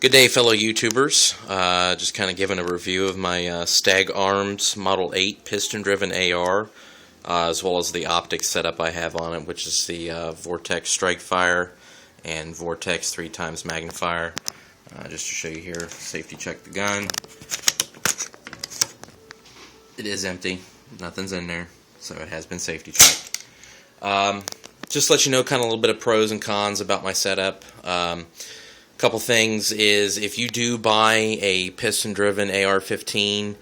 Good day, fellow YouTubers. Just kind of giving a review of my Stag Arms Model 8 piston-driven AR, as well as the optics setup I have on it, which is the Vortex strikefire and Vortex 3x magnifier. Just to show you here, safety check the gun. It is empty. Nothing's in there, so it has been safety checked. Just to let you know kind of a little bit of pros and cons about my setup. Couple things is, if you do buy a piston-driven AR-15,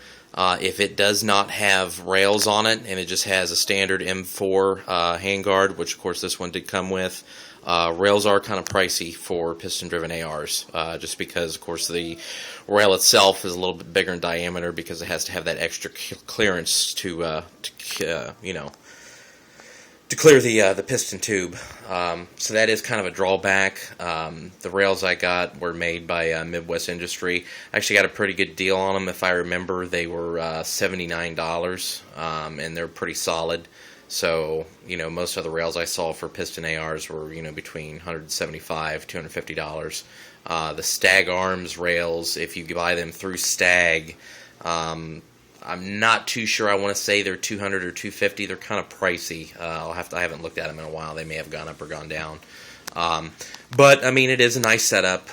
if it does not have rails on it and it just has a standard M4 handguard, which of course this one did come with, rails are kind of pricey for piston-driven ARs, just because of course the rail itself is a little bit bigger in diameter because it has to have that extra clearance to clear the piston tube. So that is kind of a drawback. The rails I got were made by Midwest Industry. I actually got a pretty good deal on them. If I remember, they were $79, and they're pretty solid. So, most of the rails I saw for piston ARs were, between $175, $250. The Stag Arms rails, if you buy them through Stag, I'm not too sure. I want to say they're $200 or $250. They're kind of pricey. I haven't looked at them in a while. They may have gone up or gone down. But I mean, it is a nice setup.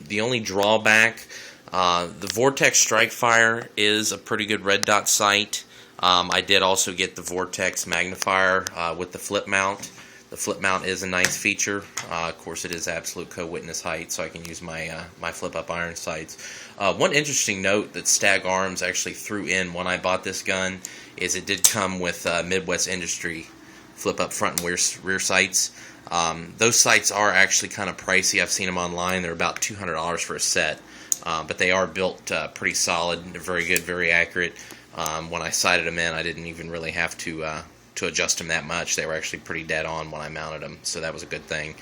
The only drawback, the Vortex strikefire is a pretty good red dot sight. I did also get the Vortex magnifier with the flip mount. The flip mount is a nice feature. Of course, it is absolute co-witness height, so I can use my my flip-up iron sights. One interesting note that Stag Arms actually threw in when I bought this gun is it did come with Midwest Industry flip-up front and rear sights. Those sights are actually kind of pricey. I've seen them online. They're about $200 for a set, but they are built pretty solid. They're very good, very accurate. When I sighted them in, I didn't even really have to adjust them that much. They were actually pretty dead on when I mounted them, so that was a good thing.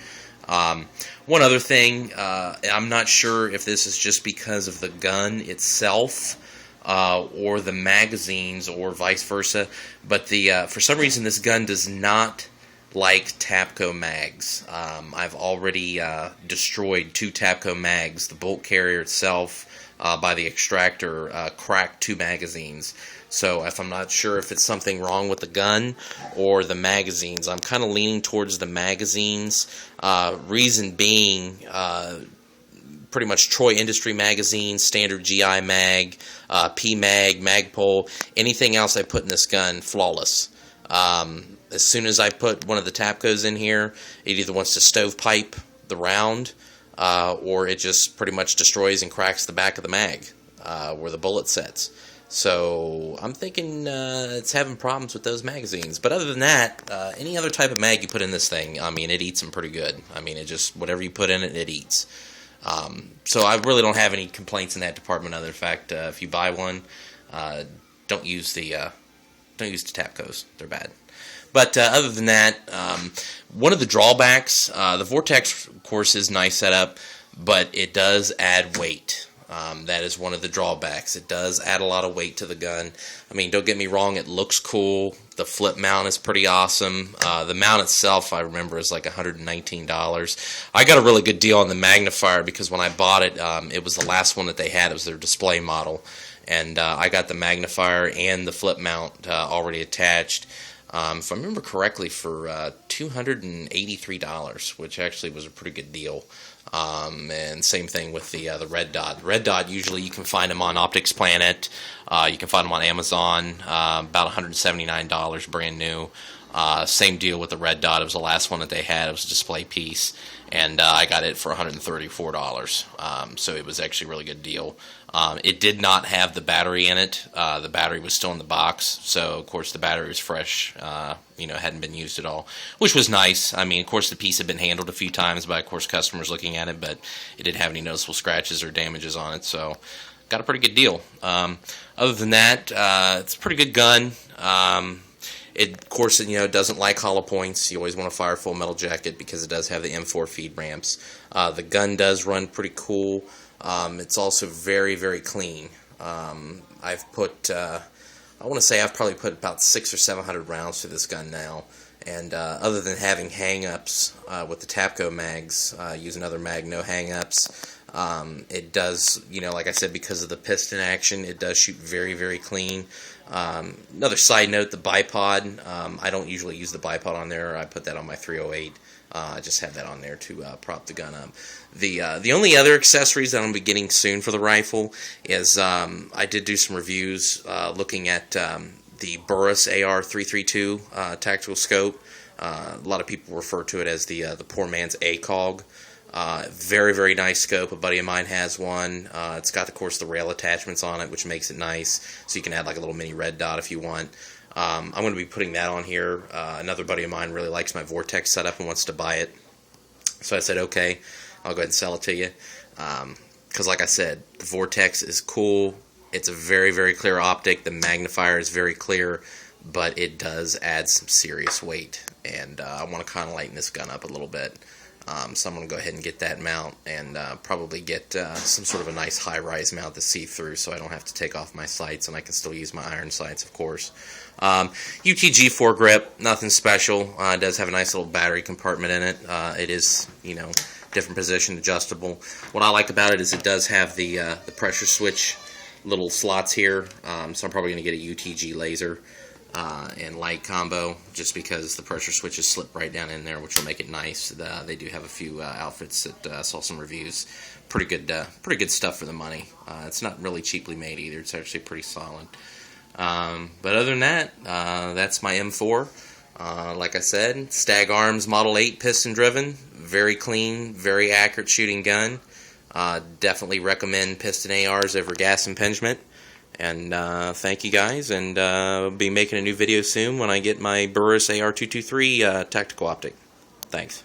One other thing, I'm not sure if this is just because of the gun itself or the magazines or vice versa, but for some reason this gun does not like Tapco Mags. I've already destroyed 2 Tapco Mags. The bolt carrier itself by the extractor cracked 2 magazines. So if I'm not sure if it's something wrong with the gun or the magazines, I'm kind of leaning towards the magazines. Reason being, pretty much Troy Industry magazines, standard GI mag, P-mag, Magpul, anything else I put in this gun, flawless. As soon as I put one of the Tapcos in here, it either wants to stovepipe the round, or it just pretty much destroys and cracks the back of the mag, where the bullet sets. So I'm thinking it's having problems with those magazines. But other than that, any other type of mag you put in this thing, I mean, it eats them pretty good. I mean, it just, whatever you put in it, it eats. So I really don't have any complaints in that department. Other fact, if you buy one, don't use the Tapcos. They're bad. But other than that, one of the drawbacks, the Vortex, of course, is nice setup, but it does add weight. That is one of the drawbacks. It does add a lot of weight to the gun. I mean, don't get me wrong, it looks cool. The flip mount is pretty awesome. The mount itself, I remember, is like $119. I got a really good deal on the magnifier because when I bought it, it was the last one that they had. It was their display model. And I got the magnifier and the flip mount already attached. If I remember correctly, for $283, which actually was a pretty good deal. And same thing with the red dot. Red dot, usually you can find them on Optics Planet. You can find them on Amazon, about $179 brand new. Same deal with the red dot. It was the last one that they had. It was a display piece, and I got it for $134. So it was actually a really good deal. It did not have the battery in it. The battery was still in the box, so of course the battery was fresh. Hadn't been used at all, which was nice. I mean, of course the piece had been handled a few times by, of course, customers looking at it, but it didn't have any noticeable scratches or damages on it, so got a pretty good deal. Other than that, it's a pretty good gun. It, of course, doesn't like hollow points. You always want to fire full metal jacket because it does have the M4 feed ramps. The gun does run pretty cool. It's also very, very clean. I've put, I want to say I've probably put about 600 or 700 rounds through this gun now. And other than having hang-ups with the Tapco Mags, use another mag, no hang-ups. It does, like I said, because of the piston action, it does shoot very, very clean. Another side note, the bipod, I don't usually use the bipod on there. I put that on my 308. I just have that on there to prop the gun up. The only other accessories that I'm going to be getting soon for the rifle is I did do some reviews looking at the Burris AR-332 tactical scope. A lot of people refer to it as the poor man's ACOG. Very, very nice scope. A buddy of mine has one. It's got, of course, the rail attachments on it, which makes it nice. So you can add like a little mini red dot if you want. I'm going to be putting that on here. Another buddy of mine really likes my Vortex setup and wants to buy it. So I said, okay, I'll go ahead and sell it to you. Because like I said, the Vortex is cool. It's a very, very clear optic. The magnifier is very clear, but it does add some serious weight. And I want to kind of lighten this gun up a little bit. So I'm going to go ahead and get that mount and probably get some sort of a nice high-rise mount to see through so I don't have to take off my sights and I can still use my iron sights, of course. UTG foregrip, nothing special. It does have a nice little battery compartment in it. It is, different position, adjustable. What I like about it is it does have the pressure switch little slots here, so I'm probably going to get a UTG laser and light combo, just because the pressure switches slip right down in there, which will make it nice. They do have a few outfits that saw some reviews. Pretty good stuff for the money. It's not really cheaply made either. It's actually pretty solid. But other than that, that's my M4. Like I said, Stag Arms Model 8 piston driven, very clean, very accurate shooting gun. Definitely recommend piston ARs over gas impingement. And thank you guys, and I'll be making a new video soon when I get my Burris AR-223 tactical optic. Thanks.